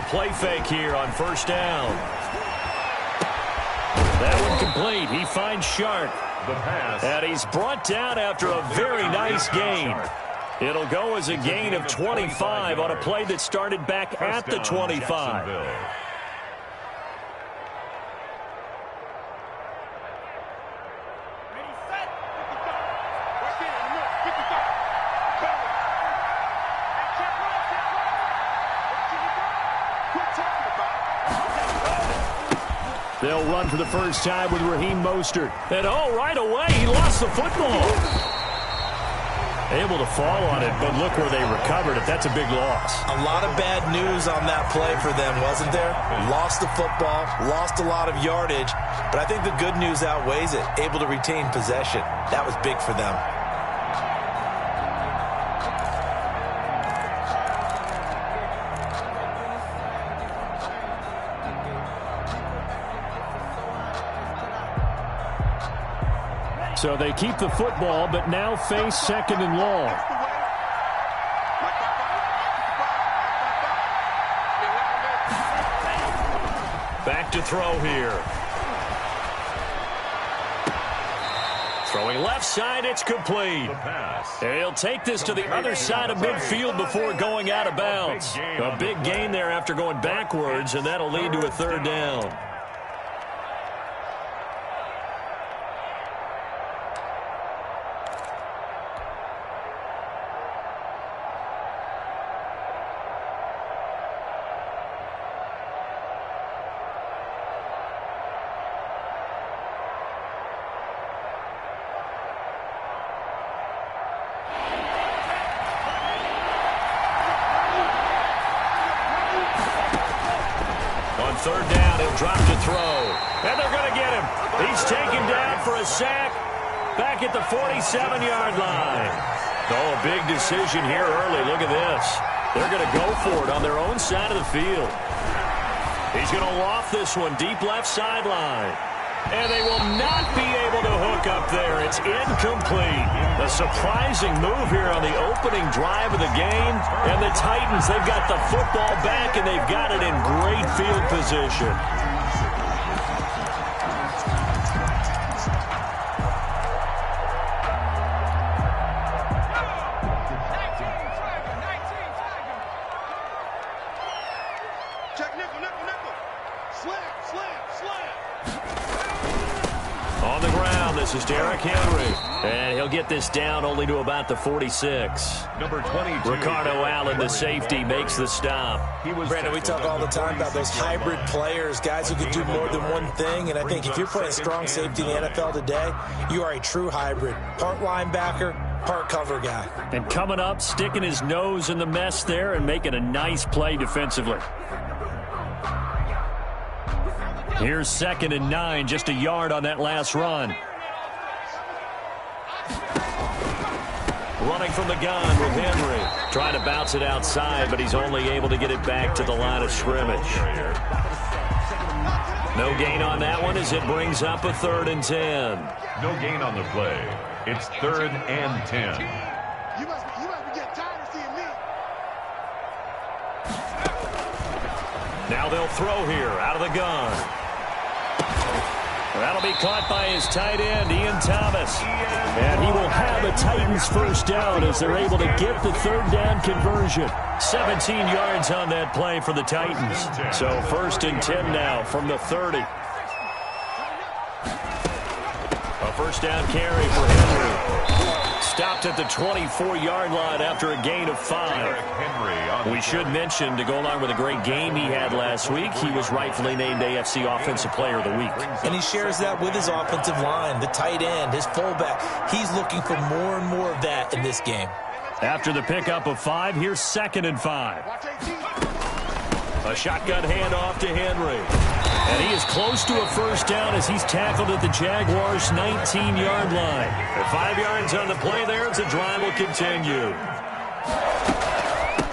play fake here on first down. That one complete. He finds Shark. And he's brought down after a very nice gain. It'll go as a gain of 25 on a play that started back at the 25. They'll run for the first time with Raheem Mostert. And, right away, he lost the football. Able to fall on it, but look where they recovered it. That's a big loss. A lot of bad news on that play for them, wasn't there? Lost the football, lost a lot of yardage, but I think the good news outweighs it. Able to retain possession. That was big for them. So they keep the football, but now face second and long. Back to throw here. Throwing left side, it's complete. And he'll take this to the other side of midfield before going out of bounds. A big gain there after going backwards, and that'll lead to a third down. Third down, he'll drop to throw. And they're going to get him. He's taken down for a sack back at the 47-yard line. Oh, a big decision here early. Look at this. They're going to go for it on their own side of the field. He's going to loft this one deep left sideline. And they will not be able to hook up there. It's incomplete. A surprising move here on the opening drive of the game. And the Titans, they've got the football back, and they've got it in great field position. On the ground, this is Derrick Henry. And he'll get this down only to about the 46. Number 22. Ricardo Allen, the safety, makes the stop. Brandon, we talk all the time about those hybrid players, guys who can do more than one thing. And I think if you're playing strong safety in the NFL today, you are a true hybrid. Part linebacker, part cover guy. And coming up, sticking his nose in the mess there and making a nice play defensively. Here's 2nd and 9, just a yard on that last run. Running from the gun with Henry. Trying to bounce it outside, but he's only able to get it back to the line of scrimmage. No gain on that one as it brings up a 3rd and 10. No gain on the play. It's 3rd and 10. You must be getting tired of seeing me. Now they'll throw here out of the gun. That'll be caught by his tight end, Ian Thomas. And he will have a Titans first down as they're able to get the 3rd down conversion. 17 yards on that play for the Titans. So 1st and 10 now from the 30. A first down carry for Henry. Stopped at the 24-yard line after a gain of 5. We should mention, to go along with a great game he had last week, he was rightfully named AFC Offensive Player of the Week. And he shares that with his offensive line, the tight end, his fullback. He's looking for more and more of that in this game. After the pickup of 5, here's 2nd and 5. A shotgun handoff to Henry. And he is close to a first down as he's tackled at the Jaguars' 19-yard line. At 5 yards on the play there, the drive will continue.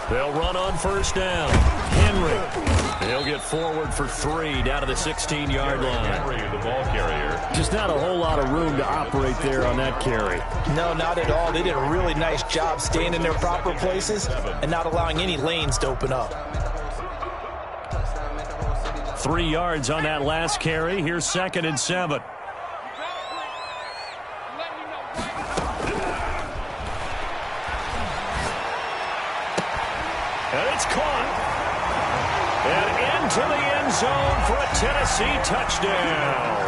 They'll run on first down. Henry. He'll get forward for 3 down to the 16-yard line. Henry, the ball carrier. Just not a whole lot of room to operate there on that carry. No, not at all. They did a really nice job staying in their proper places and not allowing any lanes to open up. 3 yards on that last carry. Here's 2nd and 7. And it's caught. And into the end zone for a Tennessee touchdown.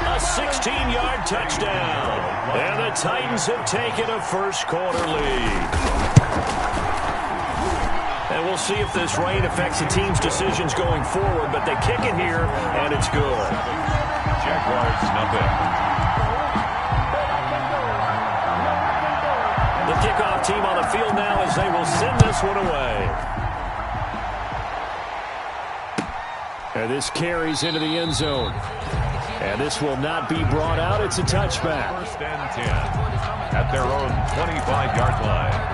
A 16-yard touchdown. And the Titans have taken a first-quarter lead. And we'll see if this rain affects the team's decisions going forward, but they kick it here, and it's good. Jaguars nothing. The kickoff team on the field now as they will send this one away. And this carries into the end zone. And this will not be brought out. It's a touchback. 1st and 10 at their own 25-yard line.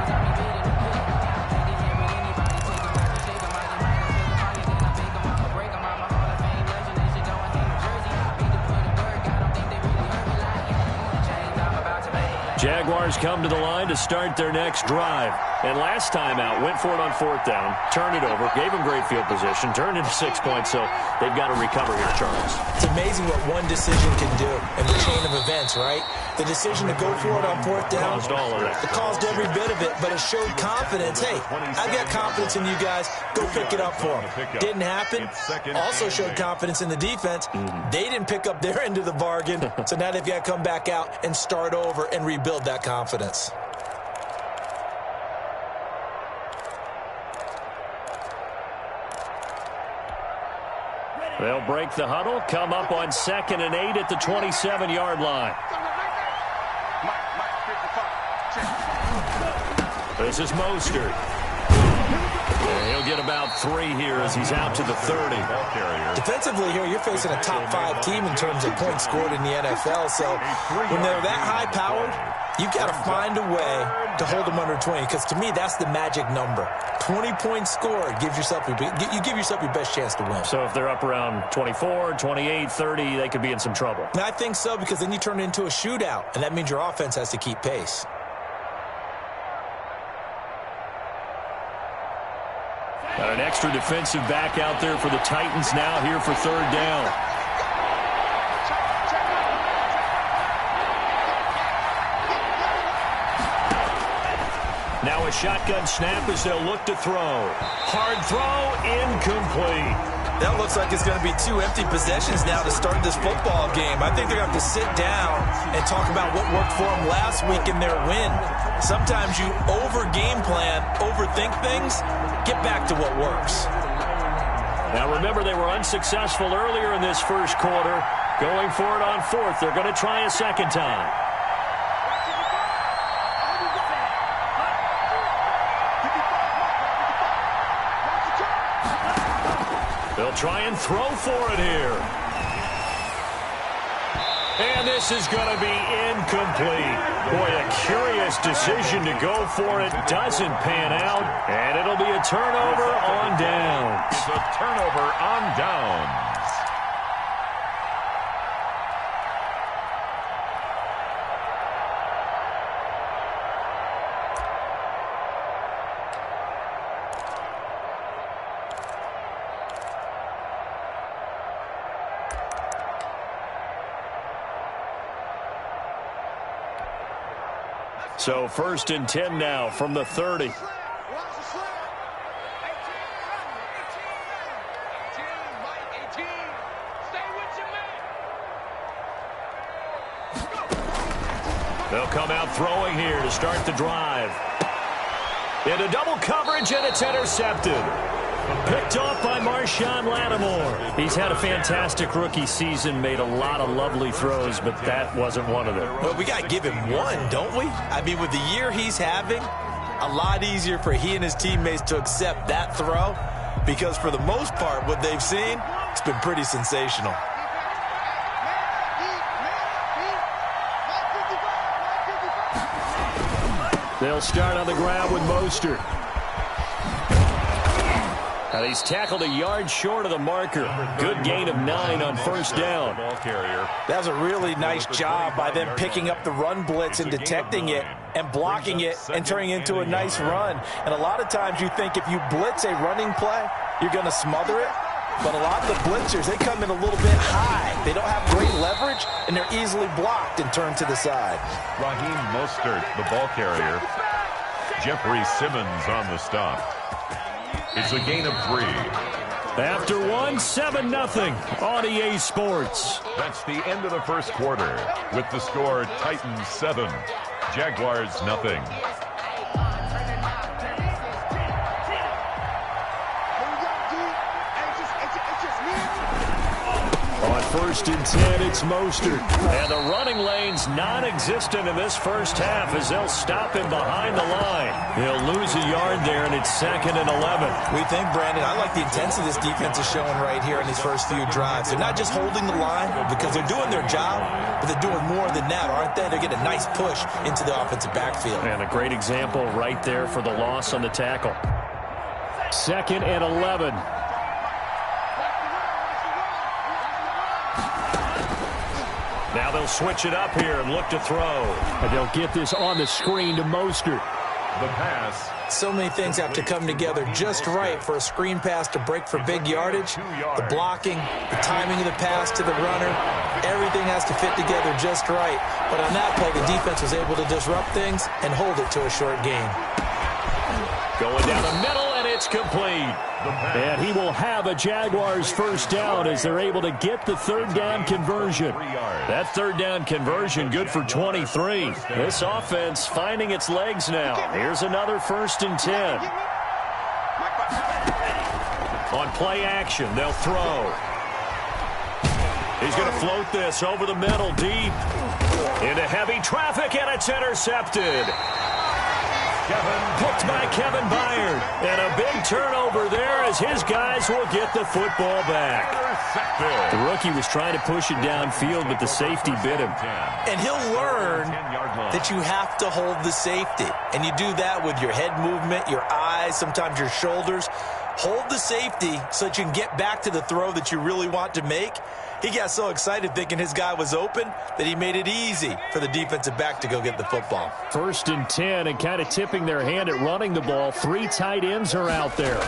Jaguars come to the line to start their next drive. And last time out, went for it on 4th down, turned it over, gave them great field position, turned into 6 points, so they've got to recover here, Charles. It's amazing what one decision can do in the chain of events, right? The decision to go for it on 4th down, Caused all of that. it caused every bit of it, but it showed confidence. Hey, I've got confidence in you guys. Go pick it up for them. Didn't happen. Also showed confidence in the defense. They didn't pick up their end of the bargain, so now they've got to come back out and start over and rebuild that confidence. They'll break the huddle, come up on 2nd and 8 at the 27-yard line. This is Mostert. He'll get about 3 here as he's out to the 30. Defensively here, you're facing a top 5 team in terms of points scored in the NFL, so when they're that high-powered, you've got to find a way to hold them under 20, because to me, that's the magic number. 20 points scored, you give yourself your best chance to win. So if they're up around 24, 28, 30, they could be in some trouble. And I think so, because then you turn it into a shootout, and that means your offense has to keep pace. Got an extra defensive back out there for the Titans now here for 3rd down. Now a shotgun snap as they'll look to throw. Hard throw, incomplete. That looks like it's going to be 2 empty possessions now to start this football game. I think they're going to have to sit down and talk about what worked for them last week in their win. Sometimes you over-game plan, overthink things, get back to what works. Now remember, they were unsuccessful earlier in this first quarter. Going for it on 4th. They're going to try a second time. They'll try and throw for it here. And this is going to be incomplete. Boy, a curious decision to go for it. Doesn't pan out. And it'll be a turnover on downs. It's a turnover on downs. So 1st and 10 now from the 30. They'll come out throwing here to start the drive. Into double coverage, and it's intercepted. Picked off by Marshawn Lattimore. He's had a fantastic rookie season, made a lot of lovely throws, but that wasn't one of them. Well, we got to give him one, don't we? I mean, with the year he's having, a lot easier for he and his teammates to accept that throw, because for the most part, what they've seen, it's been pretty sensational. They'll start on the ground with Mostert. And he's tackled a yard short of the marker. Good gain of 9 on 1st down. That was a really nice job by them picking up the run blitz and detecting it and blocking it and turning it into a nice run. And a lot of times you think if you blitz a running play, you're going to smother it. But a lot of the blitzers, they come in a little bit high. They don't have great leverage, and they're easily blocked and turned to the side. Raheem Mostert, the ball carrier. Jeffrey Simmons on the stop. It's a gain of 3. After one, 7-0 on EA Sports. That's the end of the first quarter with the score Titans 7, Jaguars 0. On 1st and 10, it's Mostert. And the running lane's non-existent in this first half as they'll stop him behind the line. He'll lose a yard there, and it's 2nd and 11. We think, Brandon, I like the intensity this defense is showing right here in these first few drives. They're not just holding the line because they're doing their job, but they're doing more than that, aren't they? They're getting a nice push into the offensive backfield. And a great example right there for the loss on the tackle. 2nd and 11. Now they'll switch it up here and look to throw. And they'll get this on the screen to Mostert. The pass. So many things have to come together just right for a screen pass to break for big yardage. The blocking, the timing of the pass to the runner, everything has to fit together just right. But on that play, the defense was able to disrupt things and hold it to a short gain. Going down the middle, and it's complete. And he will have a Jaguars first down as they're able to get the 3rd down conversion. That 3rd down conversion good for 23. This offense finding its legs now. Here's another 1st and 10. On play action, they'll throw. He's going to float this over the middle deep. Into heavy traffic, and it's intercepted. Picked by Kevin Byard. And a big turnover there as his guys will get the football back. The rookie was trying to push it downfield, but the safety bit him. And he'll learn that you have to hold the safety. And you do that with your head movement, your eyes, sometimes your shoulders. Hold the safety so that you can get back to the throw that you really want to make. He got so excited thinking his guy was open that he made it easy for the defensive back to go get the football. 1st and 10, and kind of tipping their hand at running the ball. 3 tight ends are out there.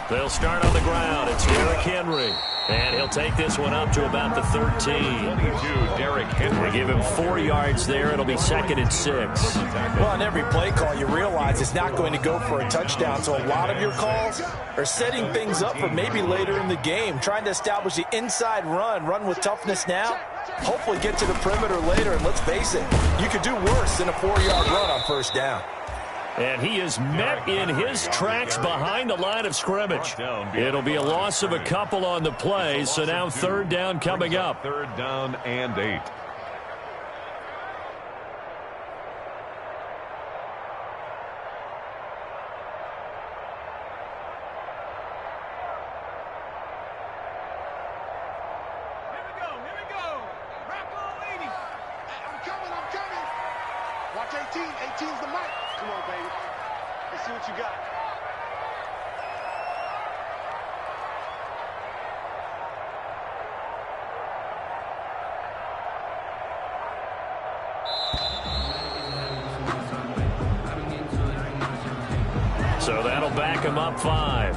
They'll start on the ground. It's Derrick Henry. And he'll take this one up to about the 13. 22, Derrick Henry. They give him 4 yards there. It'll be 2nd and 6. Well, on every play call, you realize it's not going to go for a touchdown. So a lot of your calls are setting things up for maybe later in the game, trying to establish the inside run with toughness now, hopefully get to the perimeter later. And let's face it, you could do worse than a 4-yard run on 1st down. And he is met in his tracks behind the line of scrimmage. It'll be a loss of a couple on the play, so now 3rd down coming up. 3rd down and 8. Watch 18. 18's the mic. Come on, baby. Let's see what you got. So that'll back him up 5.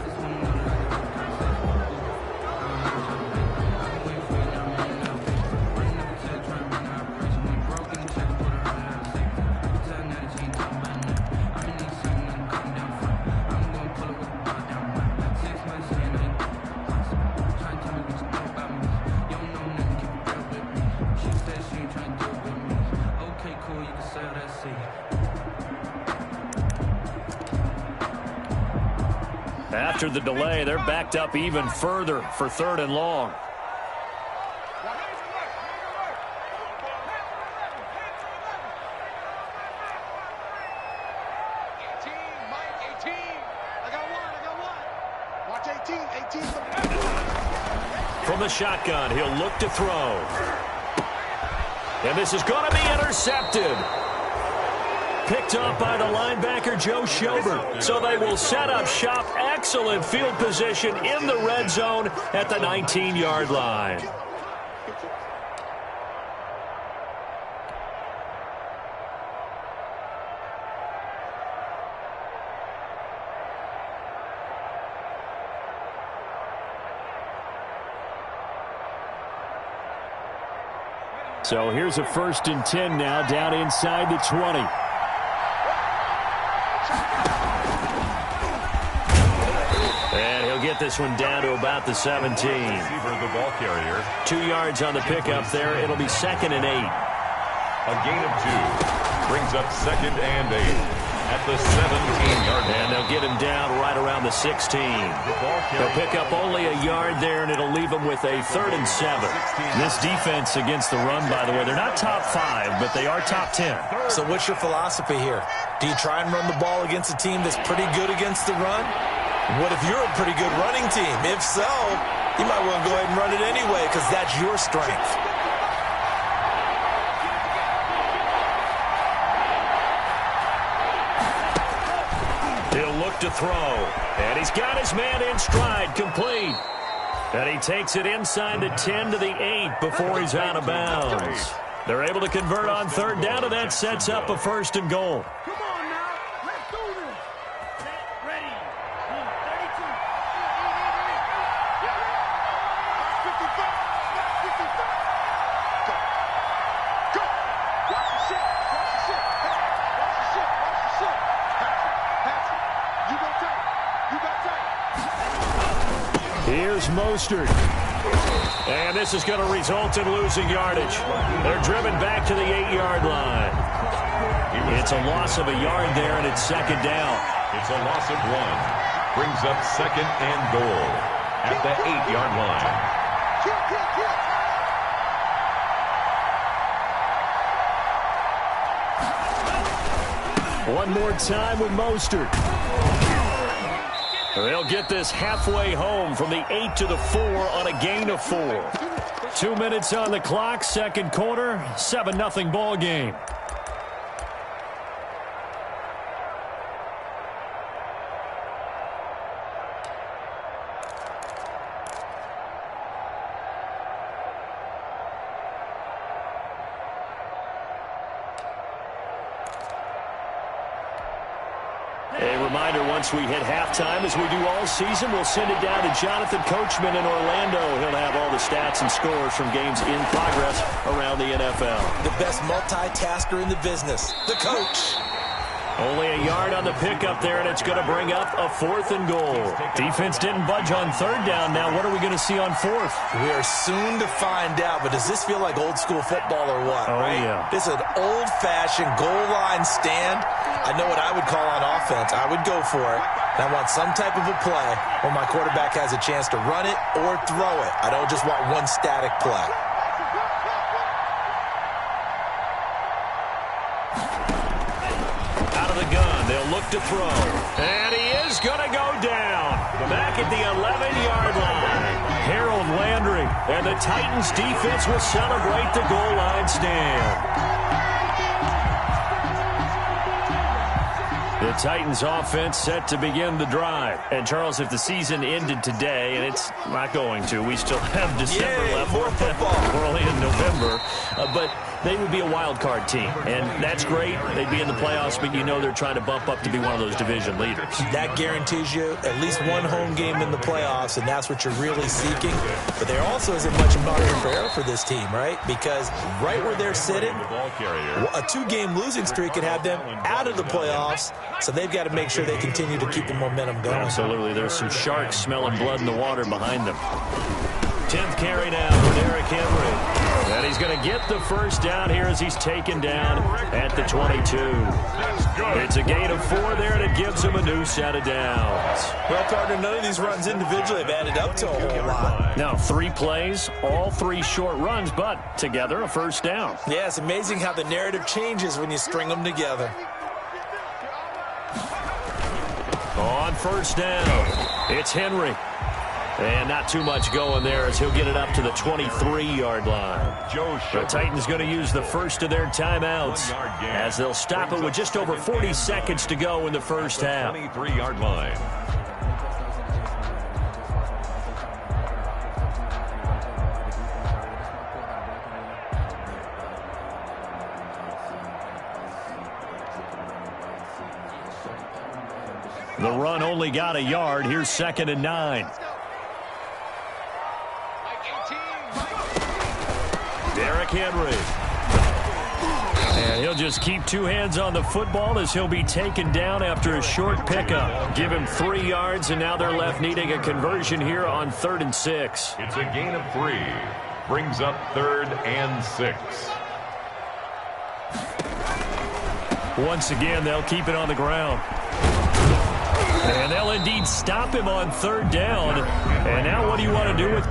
After the delay, they're backed up even further for 3rd and long. From the shotgun, he'll look to throw. And this is going to be intercepted. Picked up by the linebacker, Joe Schobert. So they will set up shop. Excellent field position in the red zone at the 19-yard line. So here's a 1st and 10 now, down inside the 20. And he'll get this one down to about the 17. The ball carrier. 2 yards on the pickup there. It'll be 2nd and 8. A gain of 2. Brings up 2nd and 8 at the 17-yard line. And they'll get him down right around the 16. They'll pick up only a yard there, and it'll leave them with a 3rd and 7. This defense against the run, by the way, they're not top 5, but they are top 10. So what's your philosophy here? Do you try and run the ball against a team that's pretty good against the run? What if you're a pretty good running team? If so, you might want to go ahead and run it anyway because that's your strength. He'll look to throw, and he's got his man in stride, complete. And he takes it inside the 10 to the 8 before he's out of bounds. They're able to convert on 3rd down, and that sets up a 1st and goal. Come on now. Let's do this. Set, ready. 32. Yeah. 55. 55. Go. Go. Watch the shit. Watch the shit. Watch the shit. Watch the shit. Pass it. You got time. You got time. Here's Mostert. And this is going to result in losing yardage. They're driven back to the 8-yard line. It's a loss of a yard there, and it's 2nd down. It's a loss of 1. Brings up 2nd and goal at the 8-yard line. One more time with Mostert. They'll get this halfway home from the 8 to the 4 on a gain of 4. 2 minutes on the clock, 2nd quarter, 7-0 ball game. A reminder, once we hit halftime, as we do all season, we'll send it down to Jonathan Coachman in Orlando. He'll have all the stats and scores from games in progress around the NFL. The best multitasker in the business, the coach. Only a yard on the pickup there, and it's going to bring up a 4th and goal. Defense didn't budge on 3rd down. Now what are we going to see on 4th? We are soon to find out, but does this feel like old school football or what? Oh, right? yeah. This is an old-fashioned goal line stand. I know what I would call on offense. I would go for it. And I want some type of a play where my quarterback has a chance to run it or throw it. I don't just want one static play. They'll look to throw. And he is going to go down. Back at the 11-yard line. Harold Landry. And the Titans defense will celebrate the goal line stand. The Titans offense set to begin the drive. And, Charles, if the season ended today, and it's not going to, we still have December left. More football. We're only in November. But they would be a wild card team. And that's great. They'd be in the playoffs, but you know they're trying to bump up to be one of those division leaders. That guarantees you at least one home game in the playoffs, and that's what you're really seeking. But there also isn't much margin for error for this team, right? Because right where they're sitting, a 2-game losing streak could have them out of the playoffs. So they've got to make sure they continue to keep the momentum going. Absolutely. There's some sharks smelling blood in the water behind them. 10th carry now for Derrick Henry. And he's going to get the 1st down here as he's taken down at the 22. It's a gain of 4 there, and it gives him a new set of downs. Well, partner, none of these runs individually have added up to a whole lot. Now, 3 plays, all 3 short runs, but together a 1st down. Yeah, it's amazing how the narrative changes when you string them together. On 1st down, it's Henry. And not too much going there as he'll get it up to the 23-yard line. The Titans going to use the first of their timeouts as they'll stop it with just over 40 seconds to go in the first half. 23-yard line. The run only got a yard. Here's 2nd and 9. Derrick Henry. And he'll just keep two hands on the football as he'll be taken down after a short pickup. Give him 3 yards, and now they're left needing a conversion here on 3rd and 6. It's a gain of 3. Brings up 3rd and 6. Once again, they'll keep it on the ground. And they'll indeed stop him on 3rd down. And now what do you want to do with...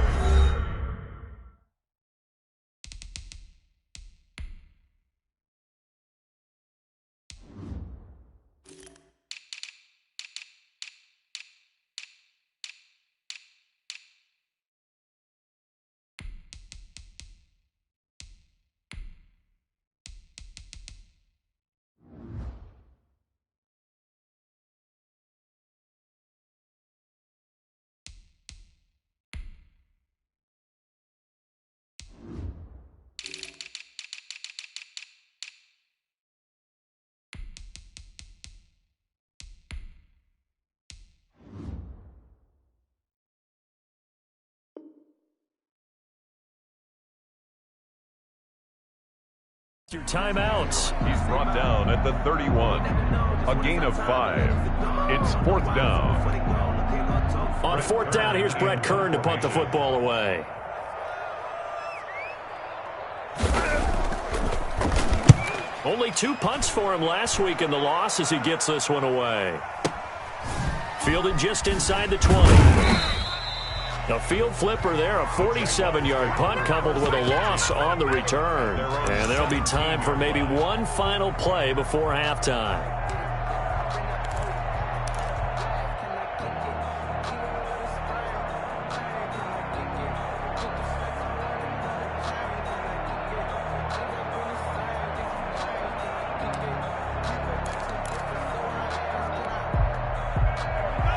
your timeouts. He's brought down at the 31. A gain of 5. It's 4th down. On 4th down, here's Brett Kern to punt the football away. Only 2 punts for him last week in the loss as he gets this one away. Fielded just inside the 20. A field flipper there, a 47-yard punt coupled with a loss on the return. And there'll be time for maybe one final play before halftime.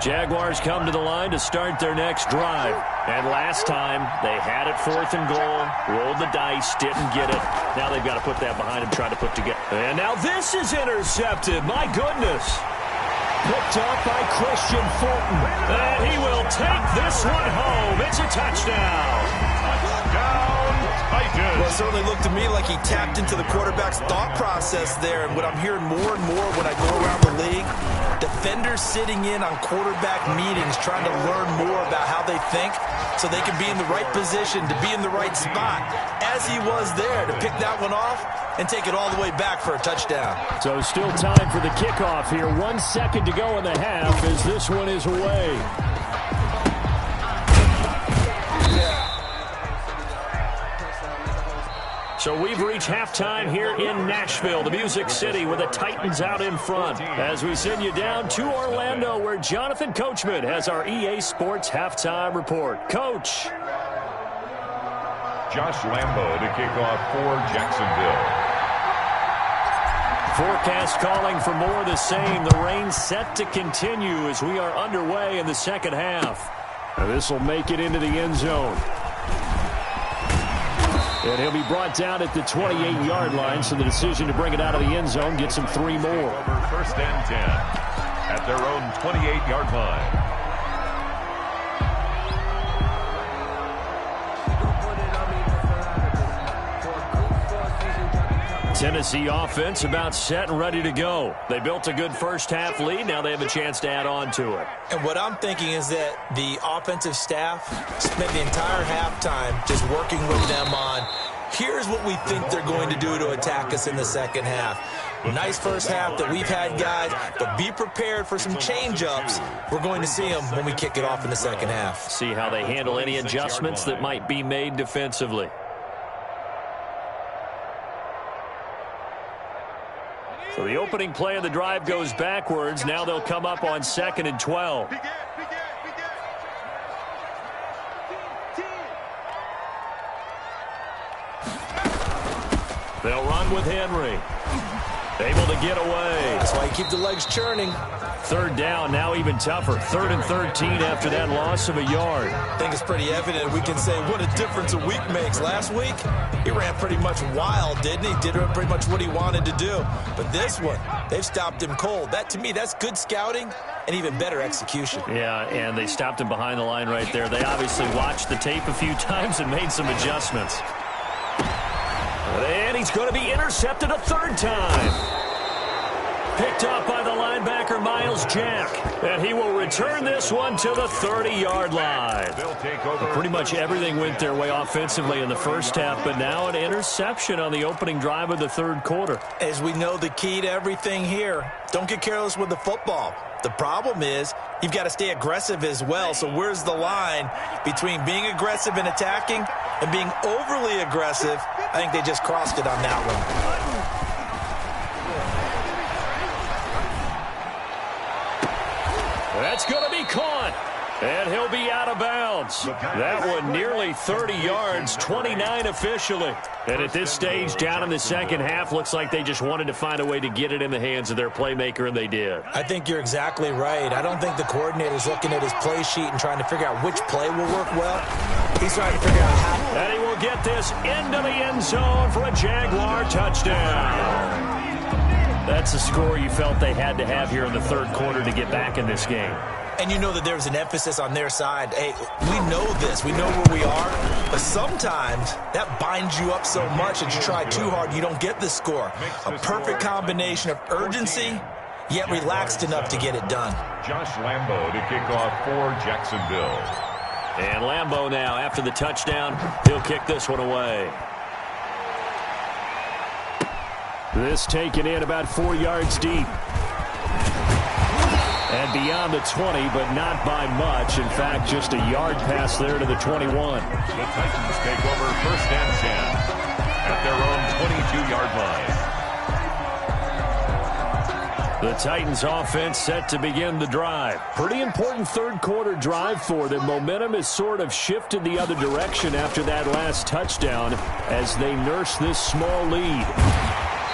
Jaguars come to the line to start their next drive. And last time, they had it 4th and goal, rolled the dice, didn't get it. Now they've got to put that behind them, try to put together. And now this is intercepted. My goodness. Picked up by Christian Fulton. And he will take this one home. It's a touchdown. Touchdown, Titans. Well, it certainly looked to me like he tapped into the quarterback's thought process there. And what I'm hearing more and more when I go around the league, defenders sitting in on quarterback meetings trying to learn more about how they think so they can be in the right position to be in the right spot, as he was there to pick that one off and take it all the way back for a touchdown. So still time for the kickoff here. 1 second to go in the half as this one is away. So we've reached halftime here in Nashville, the Music City, with the Titans out in front. As we send you down to Orlando, where Jonathan Coachman has our EA Sports halftime report. Coach. Josh Lambo to kick off for Jacksonville. Forecast calling for more of the same. The rain set to continue as we are underway in the second half. And this will make it into the end zone. And he'll be brought down at the 28-yard line, so the decision to bring it out of the end zone gets him 3 more. Over 1st and 10 at their own 28-yard line. Tennessee offense about set and ready to go. They built a good first half lead. Now they have a chance to add on to it. And what I'm thinking is that the offensive staff spent the entire halftime just working with them on, here's what we think they're going to do to attack us in the second half. Nice first half that we've had, guys, but be prepared for some change-ups. We're going to see them when we kick it off in the second half. See how they handle any adjustments that might be made defensively. So the opening play of the drive goes backwards. Now they'll come up on 2nd and 12. They'll run with Henry. Able to get away. That's why you keep the legs churning. 3rd down, now even tougher. 3rd and 13 after that loss of a yard. I think it's pretty evident. We can say what a difference a week makes. Last week, he ran pretty much wild, didn't he? Did pretty much what he wanted to do. But this one, they've stopped him cold. That, to me, that's good scouting and even better execution. Yeah, and they stopped him behind the line right there. They obviously watched the tape a few times and made some adjustments. he's going to be intercepted a third time. Picked up by the linebacker, Miles Jack. And he will return this one to the 30-yard line. Pretty much everything went their way offensively in the first half, but now an interception on the opening drive of the third quarter. As we know, the key to everything here, don't get careless with the football. The problem is you've got to stay aggressive as well. So where's the line between being aggressive and attacking and being overly aggressive? I think they just crossed it on that one. That's going to be caught, and he'll be out of bounds. That one nearly 30 yards, 29 officially. And at this stage, down in the second half, looks like they just wanted to find a way to get it in the hands of their playmaker, and they did. I think you're exactly right. I don't think the coordinator's looking at his play sheet and trying to figure out which play will work well. He's trying to figure out how. And he will get this into the end zone for a Jaguar touchdown. That's a score you felt they had to have here in the third quarter to get back in this game. And you know that there's an emphasis on their side. Hey, we know this. We know where we are. But sometimes that binds you up so much that you try too hard, you don't get the score. A perfect combination of urgency, yet relaxed enough to get it done. Josh Lambo to kick off for Jacksonville. And Lambo now, after the touchdown, he'll kick this one away. This taken in about 4 yards deep. And beyond the 20, but not by much. In fact, just a yard pass there to the 21. The Titans take over 1st and 10 at their own 22-yard line. The Titans offense set to begin the drive. Pretty important third quarter drive for them. Momentum has sort of shifted the other direction after that last touchdown as they nurse this small lead.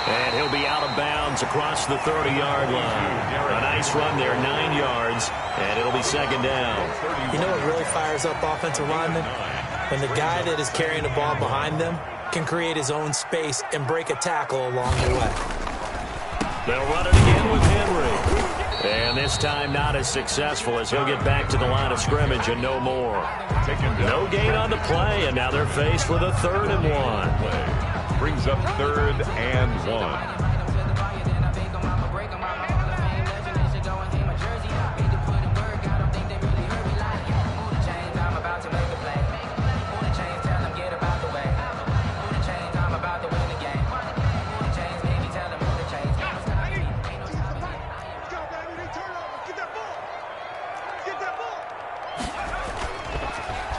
And he'll be out of bounds across the 30-yard line. A nice run there, 9 yards, and it'll be second down. You know what really fires up offensive linemen? When the guy that is carrying the ball behind them can create his own space and break a tackle along the way. They'll run it again with Henry. And this time not as successful as he'll get back to the line of scrimmage and no more. No gain on the play, and now they're faced with a 3rd and 1. Brings up 3rd and 1.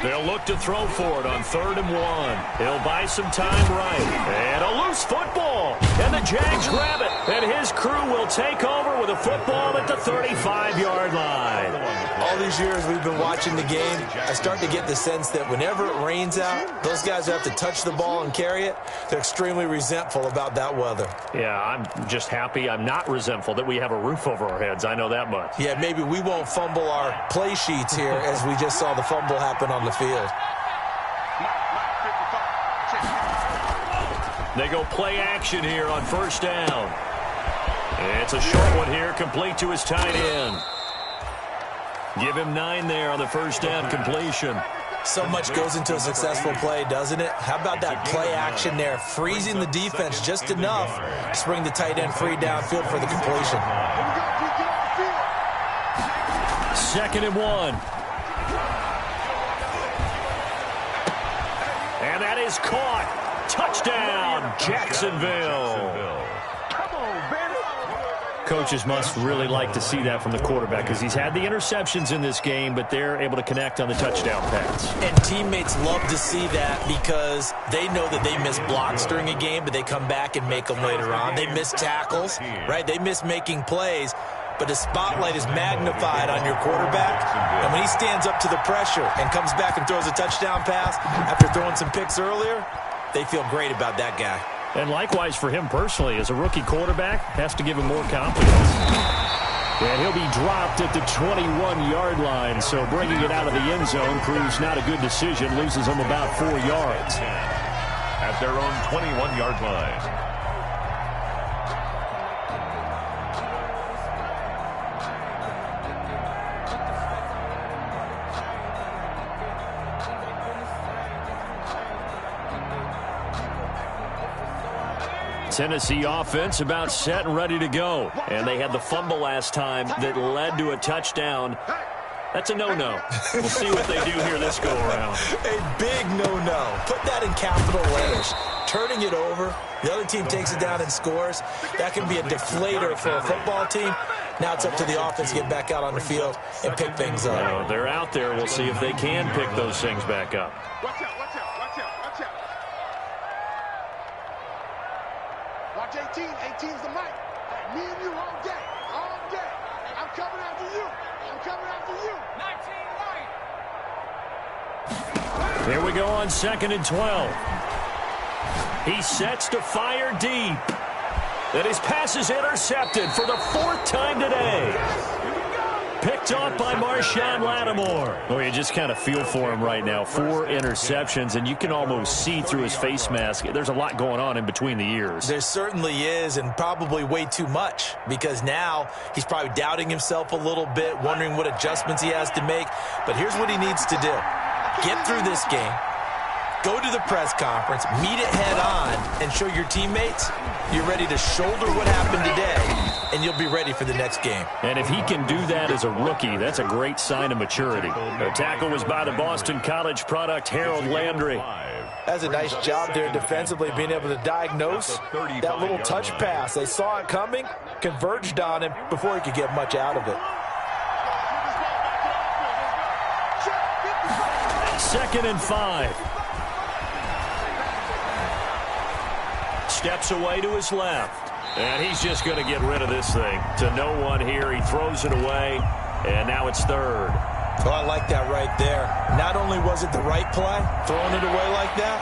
They'll look to throw for it on 3rd and 1. He'll buy some time right. And a loose football. And the Jags grab it. And his crew will take over with a football at the 35-yard line. All these years we've been watching the game, I start to get the sense that whenever it rains out, those guys who have to touch the ball and carry it, they're extremely resentful about that weather. Yeah, I'm just happy I'm not resentful that we have a roof over our heads. I know that much. Yeah, maybe we won't fumble our play sheets here as we just saw the fumble happen on the field. They go play action here on 1st down. It's a short one here, complete to his tight end. Give him 9 there on the 1st down completion. So much goes into a successful play, doesn't it? How about that play action there, freezing the defense just enough to bring the tight end free downfield for the completion. 2nd and 1. And that is caught. Touchdown, Jacksonville. Coaches must really like to see that from the quarterback because he's had the interceptions in this game, but they're able to connect on the touchdown pass. And teammates love to see that because they know that they miss blocks during a game, but they come back and make them later on. They miss tackles, right? They miss making plays, but the spotlight is magnified on your quarterback. And when he stands up to the pressure and comes back and throws a touchdown pass after throwing some picks earlier, they feel great about that guy. And likewise for him personally, as a rookie quarterback, has to give him more confidence. And he'll be dropped at the 21-yard line, so bringing it out of the end zone proves not a good decision, loses him about 4 yards. At their own 21-yard line. Tennessee offense about set and ready to go. And they had the fumble last time that led to a touchdown. That's a no-no. We'll see what they do here this go-around. A big no-no. Put that in capital letters. Turning it over, the other team takes it down and scores. That can be a deflator for a football team. Now it's up to the offense to get back out on the field and pick things up. Well, they're out there. We'll see if they can pick those things back up. Watch out, watch out, watch out, watch out. Watch 18. 18's the mic. Me and you all day. All day. I'm coming after you. I'm coming after you. 19 right. Here we go on 2nd and 12. He sets to fire deep. And his pass is intercepted for the 4th time today. Picked off by Marshawn Lattimore. Oh, you just kind of feel for him right now. 4 interceptions, and you can almost see through his face mask. There's a lot going on in between the ears. There certainly is, and probably way too much, because now he's probably doubting himself a little bit, wondering what adjustments he has to make. But here's what he needs to do. Get through this game. Go to the press conference, meet it head on, and show your teammates you're ready to shoulder what happened today, and you'll be ready for the next game. And if he can do that as a rookie, that's a great sign of maturity. The tackle was by the Boston College product, Harold Landry. That's a nice job there defensively, being able to diagnose that little touch pass. They saw it coming, converged on him before he could get much out of it. 2nd and 5. Steps away to his left. And he's just going to get rid of this thing. To no one here. He throws it away. And now it's 3rd. Oh, I like that right there. Not only was it the right play, throwing it away like that,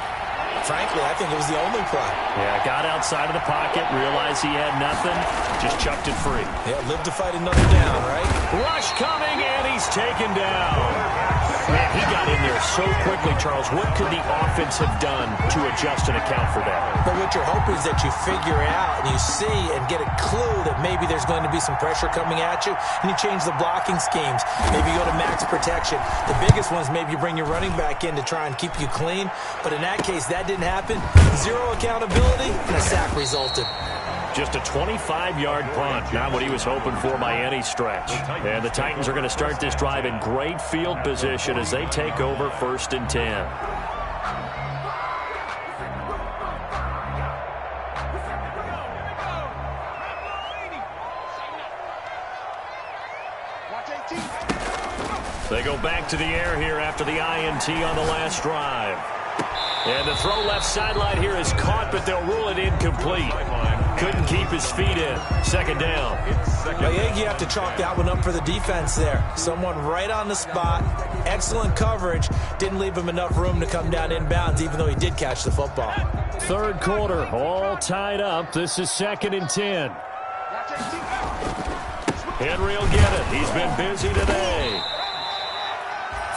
frankly, I think it was the only play. Yeah, got outside of the pocket, realized he had nothing, just chucked it free. Yeah, live to fight another down, right? Rush coming, and he's taken down. Man, he got in there so quickly, Charles. What could the offense have done to adjust and account for that? But what you're hoping is that you figure out and you see and get a clue that maybe there's going to be some pressure coming at you, and you change the blocking schemes. Maybe you go to max protection. The biggest ones, maybe you bring your running back in to try and keep you clean. But in that case, that didn't happen. 0 accountability, and a sack resulted. Just a 25-yard punt, not what he was hoping for by any stretch. And the Titans are going to start this drive in great field position as they take over 1st and 10. They go back to the air here after the INT on the last drive. And the throw left sideline here is caught, but they'll rule it incomplete. Couldn't keep his feet in. 2nd down. I think you have to chalk that one up for the defense there. Someone right on the spot. Excellent coverage. Didn't leave him enough room to come down inbounds, even though he did catch the football. 3rd quarter, all tied up. This is 2nd and 10. Henry will get it. He's been busy today.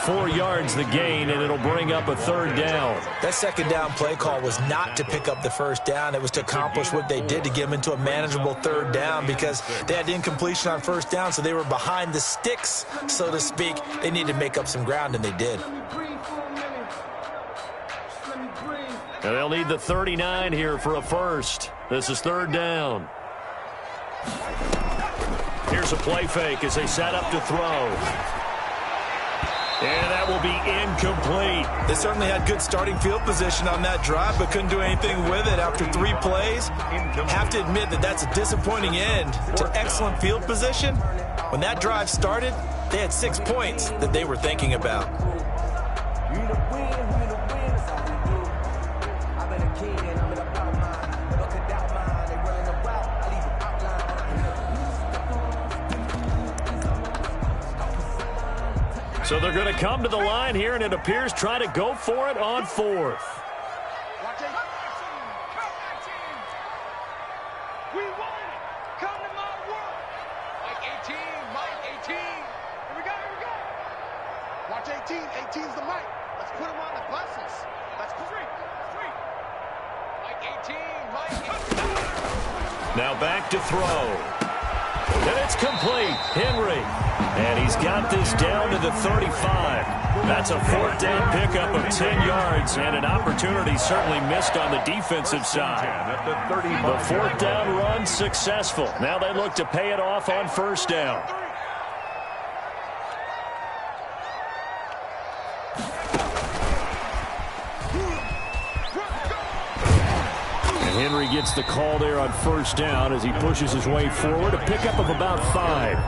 4 yards the gain, and it'll bring up a 3rd down. That 2nd down play call was not to pick up the 1st down. It was to accomplish what they did, to get them into a manageable 3rd down, because they had incompletion on 1st down, so they were behind the sticks, so to speak. They needed to make up some ground, and they did. And they'll need the 39 here for a 1st. This is 3rd down. Here's a play fake as they set up to throw. And that will be incomplete. They certainly had good starting field position on that drive, but couldn't do anything with it after 3 plays. Have to admit that that's a disappointing end to excellent field position. When that drive started, they had 6 points that they were thinking about. So they're going to come to the line here, and it appears try to go for it on 4th. We want it. Come to my world. Mike 18, Mike 18. Here we go, here we go. Watch 18. 18's the mic. Let's put him on the buses. Let's street. Mike 18, Mike 18. Now back to throw. And it's complete. Henry. And he's got this down to the 35. That's a fourth down pickup of 10 yards and an opportunity certainly missed on the defensive side. The fourth down run successful. Now they look to pay it off on first down. And Henry gets the call there on first down as he pushes his way forward. A pickup of about 5.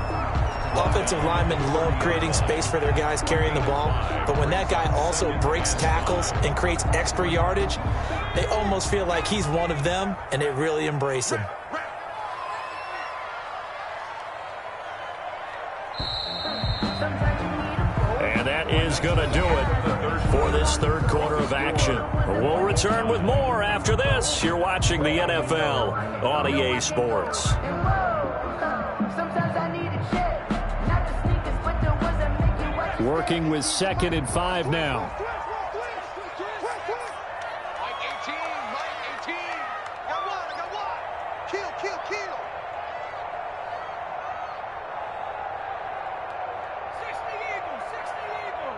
Offensive linemen love creating space for their guys carrying the ball, but when that guy also breaks tackles and creates extra yardage, they almost feel like he's one of them, and they really embrace him. And that is going to do it for this third quarter of action. We'll return with more after this. You're watching the NFL on EA Sports. Working with 2nd and 5 now. Mike 18, Mike 18. I got one. Kill. 60 Eagle.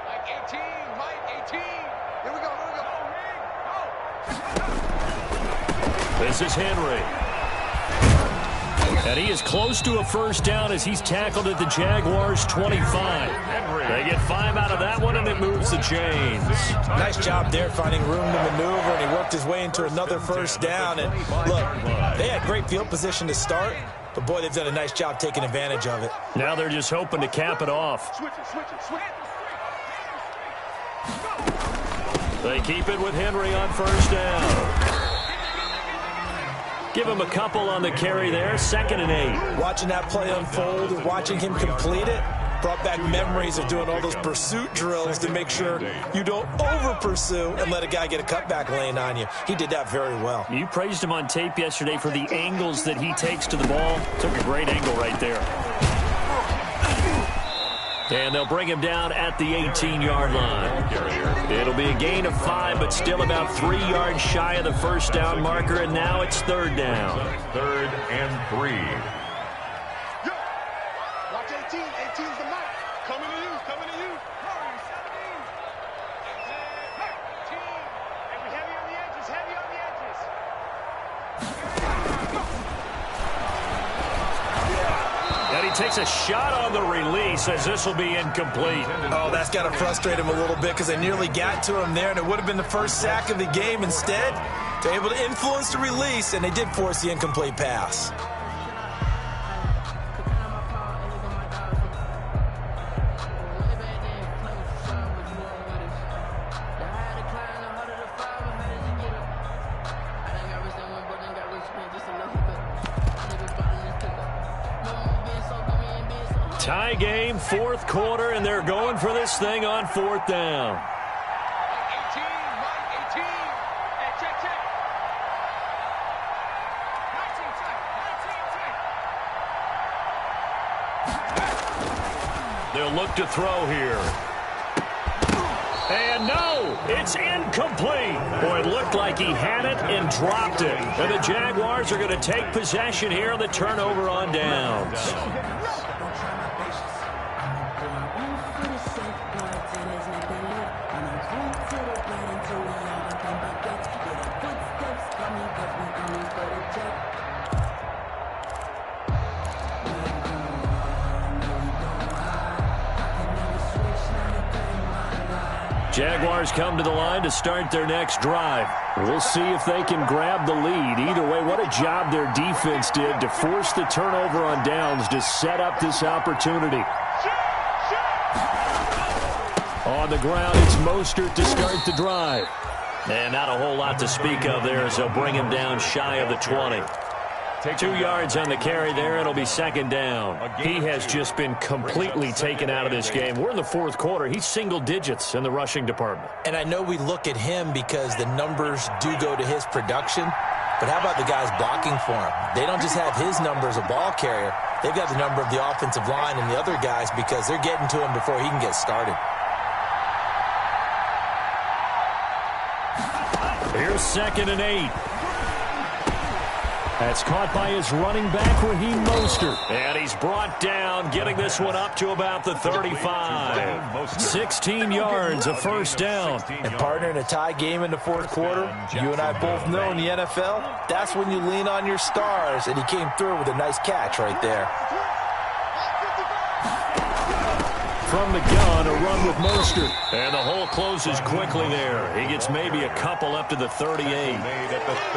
Mike 18. Here we go. This is Henry. And he is close to a first down as he's tackled at the Jaguars' 25. They get 5 out of that one, and it moves the chains. Nice job there finding room to maneuver, and he worked his way into another first down. And look, they had great field position to start, but boy, they've done a nice job taking advantage of it. Now they're just hoping to cap it off. Switch it. They keep it with Henry on first down. Give him a couple on the carry there, 2nd and 8. Watching that play unfold and watching him complete it brought back memories of doing all those pursuit drills to make sure you don't over-pursue and let a guy get a cutback lane on you. He did that very well. You praised him on tape yesterday for the angles that he takes to the ball. Took a great angle right there. And they'll bring him down at the 18-yard line. It'll be a gain of 5, but still about 3 yards shy of the first down marker, and now it's third down. 3rd and 3. Watch 18. 18's the mark. Coming to you. Hurry, 17. 18. And we heavy on the edges. And he takes a shot on the release as this will be incomplete. Oh, that's got to frustrate him a little bit because they nearly got to him there, and it would have been the first sack of the game. Instead, they're able to influence the release, and they did force the incomplete pass. Tie game, fourth quarter, and they're going for this thing on fourth down. Mike 18. Hey, check. 19 check. They'll look to throw here. And no, it's incomplete. Boy, it looked like he had it and dropped it. And the Jaguars are going to take possession here on the turnover on downs. Jaguars come to the line to start their next drive. We'll see if they can grab the lead. Either way, what a job their defense did to force the turnover on downs to set up this opportunity. On the ground, it's Mostert to start the drive. And not a whole lot to speak of there as they'll bring him down shy of the 20. 2 yards on the carry there. It'll be second down. He has just been completely taken out of this game. We're in the fourth quarter. He's single digits in the rushing department. And I know we look at him because the numbers do go to his production, but how about the guys blocking for him? They don't just have his number as a ball carrier. They've got the number of the offensive line and the other guys because they're getting to him before he can get started. Here's 2nd and 8. That's caught by his running back, Raheem Mostert. And he's brought down, getting this one up to about the 35. 16 yards, a first down. And partner, in a tie game in the fourth quarter, you and I both know in the NFL, that's when you lean on your stars, and he came through with a nice catch right there. From the gun, a run with Mostert. And the hole closes quickly there. He gets maybe a couple up to the 38.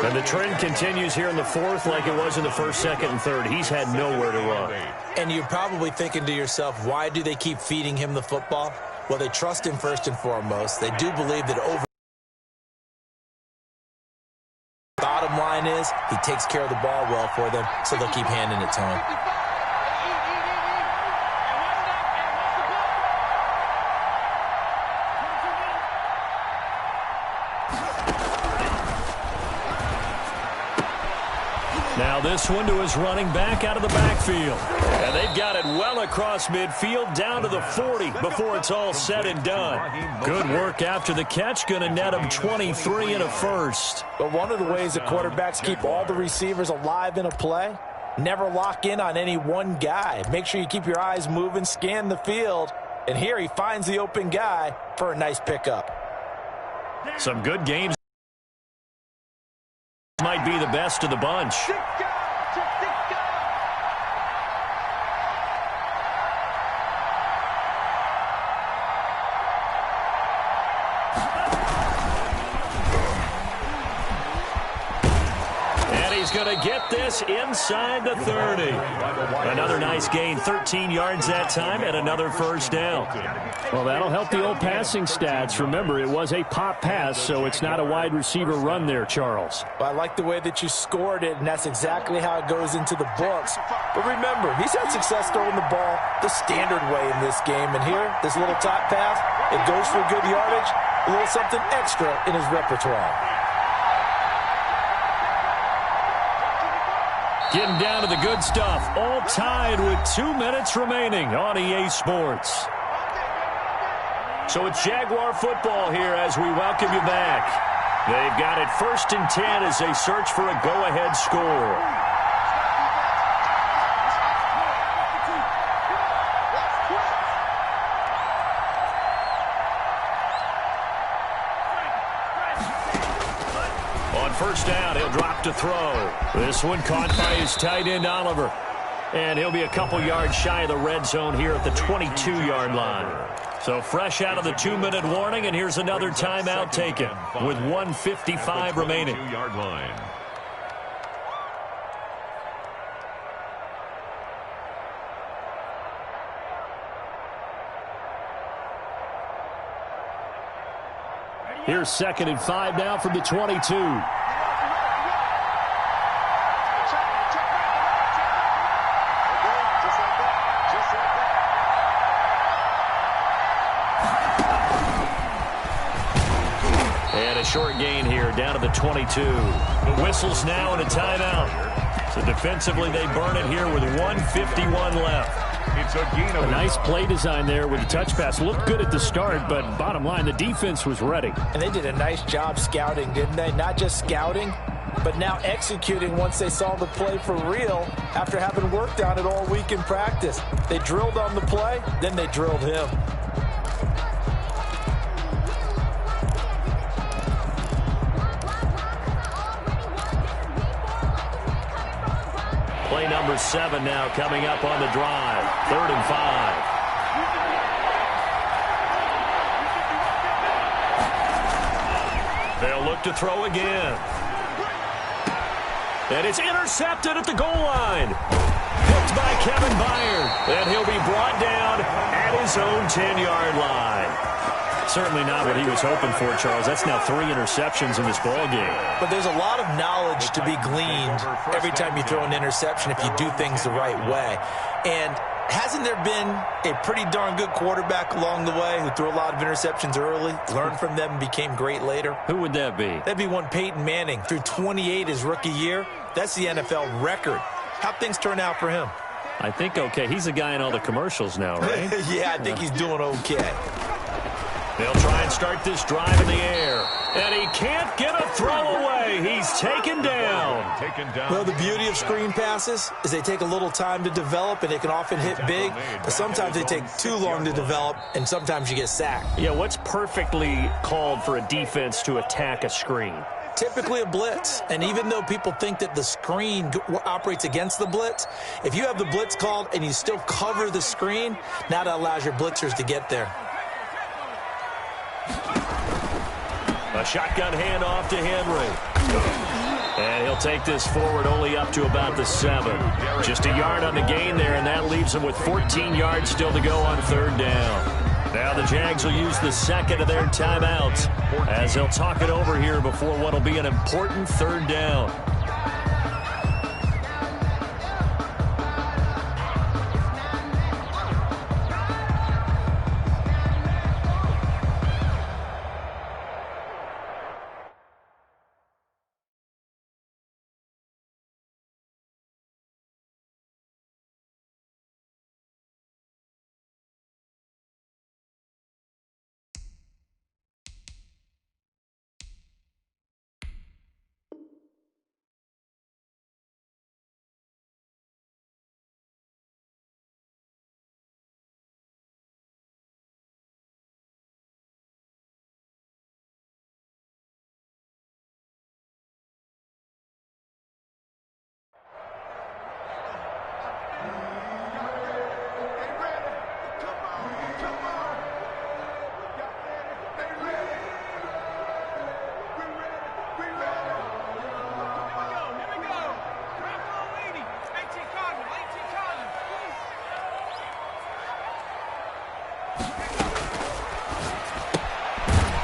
And the trend continues here in the fourth like it was in the first, second, and third. He's had nowhere to run. And you're probably thinking to yourself, why do they keep feeding him the football? Well, they trust him first and foremost. They do believe that over. Bottom line is, he takes care of the ball well for them, so they'll keep handing it to him. Now this one to his running back out of the backfield. And they've got it well across midfield down to the 40 before it's all said and done. Good work after the catch. Going to net him 23 and a first. But one of the ways that quarterbacks keep all the receivers alive in a play, never lock in on any one guy. Make sure you keep your eyes moving, scan the field. And here he finds the open guy for a nice pickup. Some good games. Might be the best of the bunch. And he's going to get this inside the 30. Another nice gain, 13 yards that time, and another first down. Well, that'll help the old passing stats. Remember, it was a pop pass, so it's not a wide receiver run there, Charles. Well, I like the way that you scored it, and that's exactly how it goes into the books. But remember, he's had success throwing the ball the standard way in this game. And here, this little top pass, it goes for good yardage, a little something extra in his repertoire. Getting down to the good stuff, all tied with 2 minutes remaining on EA Sports. So it's Jaguar football here as we welcome you back. They've got it 1st and 10 as they search for a go-ahead score. On first down, he'll drop to throw. This one caught by his tight end, Oliver. And he'll be a couple yards shy of the red zone here at the 22-yard line. So fresh out of the 2-minute warning, and here's another timeout taken with 1:55 remaining. 22-yard line. Here's 2nd and 5 now from the 22. Short gain here down to the 22. The whistles now and a timeout. So defensively they burn it here with 1:51 left. It's a gain of a nice play design there with the touch pass. Looked good at the start, but bottom line, the defense was ready. And they did a nice job scouting, didn't they? Not just scouting, but now executing once they saw the play for real after having worked on it all week in practice. They drilled on the play, then they drilled him. Play number 7 now coming up on the drive. 3rd and 5. They'll look to throw again. And it's intercepted at the goal line. Picked by Kevin Byard. And he'll be brought down at his own 10-yard line. Certainly not what he was hoping for, Charles. That's now 3 interceptions in this ball game. But there's a lot of knowledge to be gleaned every time you throw an interception if you do things the right way. And hasn't there been a pretty darn good quarterback along the way who threw a lot of interceptions early, learned from them, and became great later? Who would that be? That'd be one Peyton Manning. Threw 28 his rookie year. That's the NFL record. How'd things turn out for him? I think okay. He's the guy in all the commercials now, right? Yeah, I think he's doing okay. They'll try and start this drive in the air. And he can't get a throw away. He's taken down. Well, the beauty of screen passes is they take a little time to develop, and they can often hit big, but sometimes they take too long to develop, and sometimes you get sacked. Yeah, what's perfectly called for a defense to attack a screen? Typically a blitz, and even though people think that the screen operates against the blitz, if you have the blitz called and you still cover the screen, now that allows your blitzers to get there. A shotgun handoff to Henry. And he'll take this forward only up to about the 7. Just a yard on the gain there, and that leaves him with 14 yards still to go on third down. Now the Jags will use the second of their timeouts as they'll talk it over here before what will be an important third down.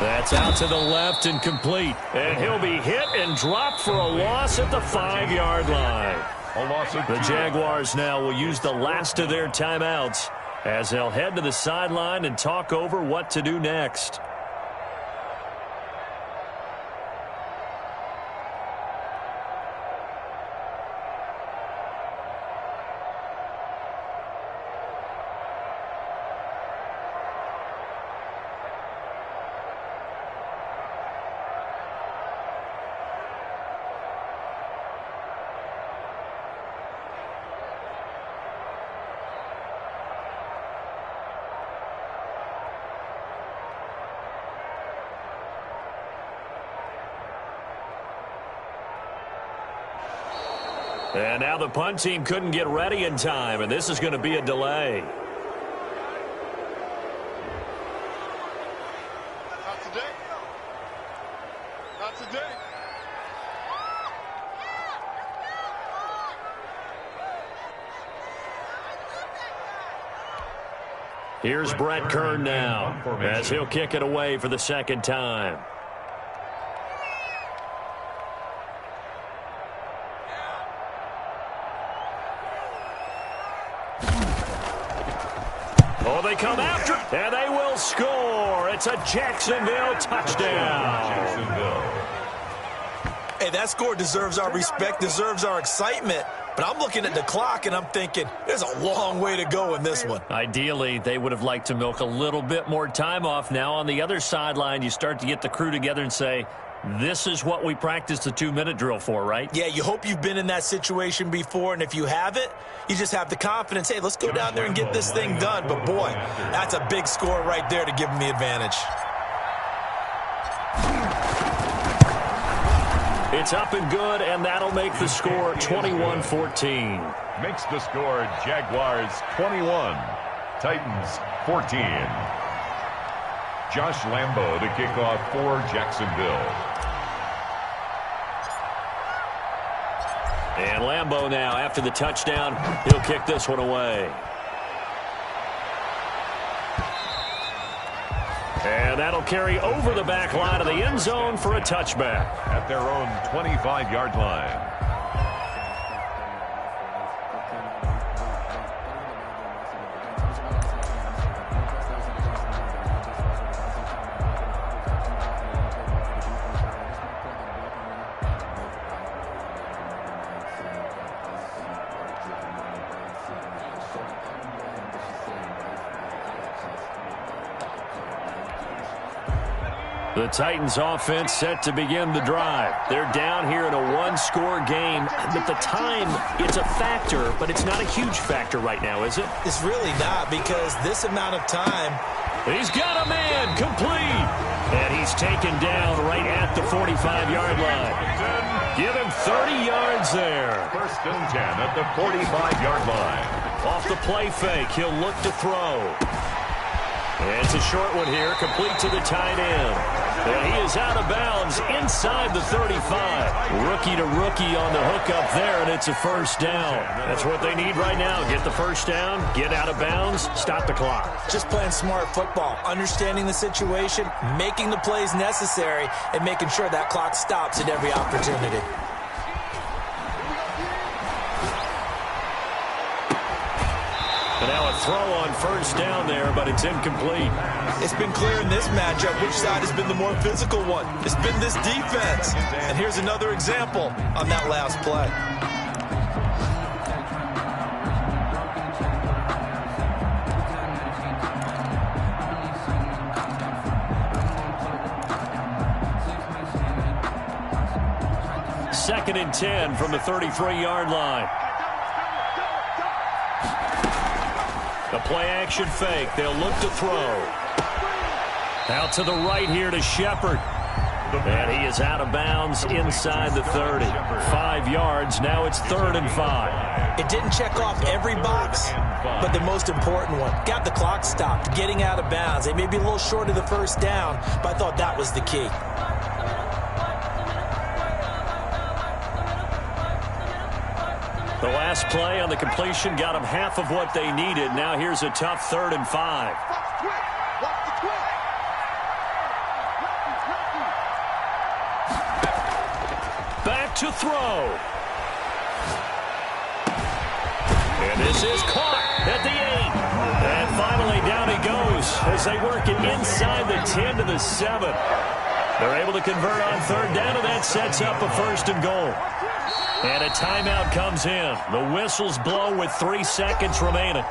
That's out to the left and complete. And he'll be hit and dropped for a loss at the 5-yard line. The Jaguars now will use the last of their timeouts as they'll head to the sideline and talk over what to do next. And now the punt team couldn't get ready in time, and this is going to be a delay. Not today. Not today. Here's Brett Kern now as he'll kick it away for the second time. Oh, they come after, and they will score. It's a Jacksonville touchdown. Hey, that score deserves our respect, deserves our excitement. But I'm looking at the clock, and I'm thinking there's a long way to go in this one. Ideally, they would have liked to milk a little bit more time off. Now on the other sideline, you start to get the crew together and say, this is what we practiced the 2-minute drill for, right? Yeah, you hope you've been in that situation before, and if you haven't, you just have the confidence, hey, let's go down there and get this thing done. But, boy, that's a big score right there to give them the advantage. It's up and good, and that'll make the score 21-14. Makes the score Jaguars 21, Titans 14. Josh Lambo to kick off for Jacksonville. And Lambo now, after the touchdown, he'll kick this one away. And that'll carry over the back line of the end zone for a touchback. At their own 25-yard line. The Titans offense set to begin the drive. They're down here in a one-score game. But the time, it's a factor, but it's not a huge factor right now, is it? It's really not, because this amount of time. He's got a man complete. And he's taken down right at the 45-yard line. Give him 30 yards there. First and 10 at the 45-yard line. Off the play fake, he'll look to throw. And it's a short one here, complete to the tight end. And he is out of bounds inside the 35. Rookie to rookie on the hookup there, and it's a first down. That's what they need right now. Get the first down, get out of bounds, stop the clock. Just playing smart football, understanding the situation, making the plays necessary, and making sure that clock stops at every opportunity. And now a throw on first down there, but it's incomplete. It's been clear in this matchup which side has been the more physical one. It's been this defense. And here's another example on that last play. Second and 10 from the 33-yard line. The play-action fake. They'll look to throw. Out to the right here to Shepard. And he is out of bounds inside the 30. 5 yards. Now it's 3rd and 5. It didn't check off every box, but the most important one. Got the clock stopped, getting out of bounds. They may be a little short of the first down, but I thought that was the key. The last play on the completion got them half of what they needed. Now here's a tough 3rd and 5. Back to throw. And this is caught at the 8. And finally down he goes as they work it inside the 10 to the 7. They're able to convert on 3rd down, and that sets up a 1st and goal. And a timeout comes in. The whistles blow with 3 seconds remaining.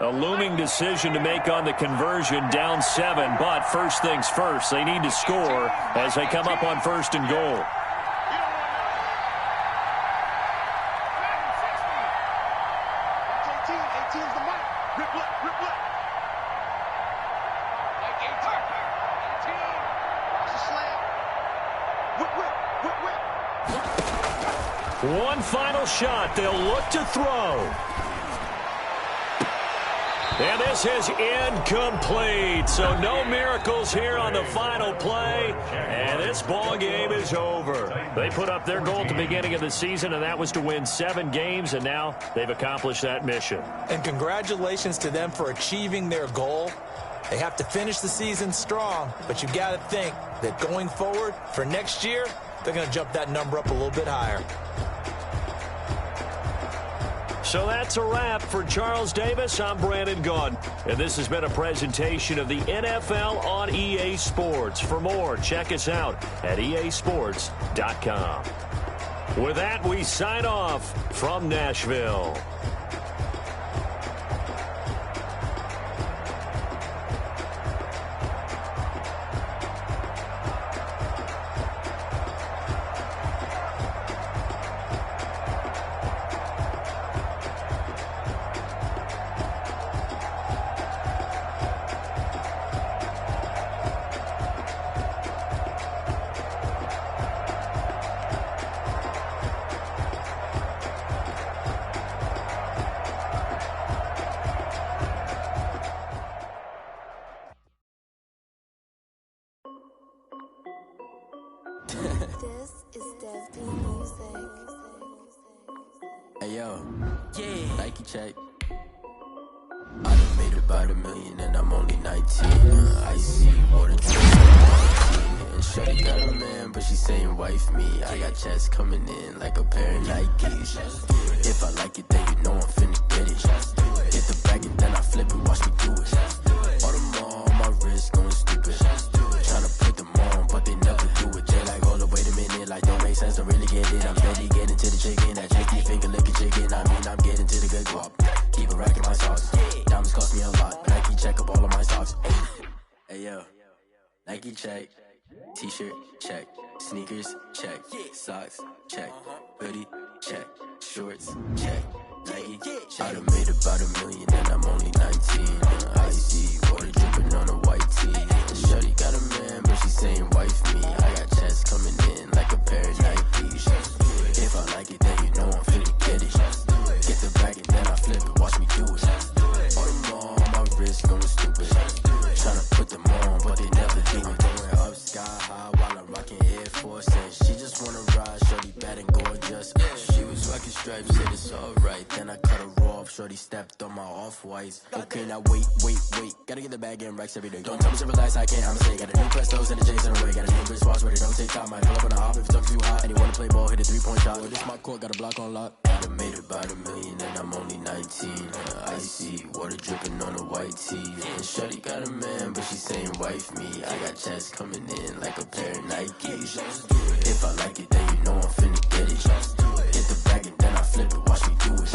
A looming decision to make on the conversion, down 7, but first things first, they need to score as they come up on 1st and goal. One final shot, they'll look to throw. And this is incomplete, so no miracles here on the final play, and this ball game is over. They put up their goal at the beginning of the season, and that was to win 7 games, and now they've accomplished that mission. And congratulations to them for achieving their goal. They have to finish the season strong, but you got to think that going forward for next year, they're going to jump that number up a little bit higher. So that's a wrap for Charles Davis. I'm Brandon Gaudin, and this has been a presentation of the NFL on EA Sports. For more, check us out at easports.com. With that, we sign off from Nashville. This is Destiny Music. Hey yo, yeah, Nike check. I done made about $1 million and I'm only 19. I see water and shorty got a man, but she saying wife me. I got checks coming in like a pair of Nikes. If I like it, then you know I'm finna get it. Hit the flip it, watch me do it. Audemars on my wrist, going stupid. Tryna put them on, but they never do it. They like, hold up, wait a minute, like don't make sense, don't really get it. I'm steady getting to the chicken, that tasty finger licking chicken. I mean, I'm getting to the good guap. Keep a rack in my socks. Diamonds cost me a lot. Nike check up all of my stocks. Hey yo, Nike check. T-shirt check. Sneakers check. Socks check. Hoodie check. Shorts check. Nike check. I done made about $1 million and I'm only 19. Icy water dripping on a white tee. Shorty got a man, but she saying wife me. I got checks coming in like a pair of Nikes. If I like it, then you know I'm finna get it. Get the bag and then I flip it. Watch me do it. Audemars on my wrist, going stupid. Tryna put them on, but they never do it. Going up sky high while I'm rocking Air Force. And she just wanna ride, shorty bad and gorgeous. She was rocking stripes, said it's alright. Then I cut her off, shorty stepped on my off-whites. Okay, now wait. Gotta get the bag and racks every day. Don't tell me to relax, I can't, I'ma say. Got a new Prestos and a J's in the way. Got a new Chris Fox, but it don't take time. Might pull up on a hop if it's up too hot. And you wanna play ball, hit a 3-point shot. Well, this my court, got a block on lock. I done made about $1 million and I'm only 19. Icy water dripping on a white tee. And shorty got a man, but she saying wife me. I got checks coming in like a pair of Nikes. If I like it, then you know I'm finna get it. Get the bag and then I flip it, watch me do it.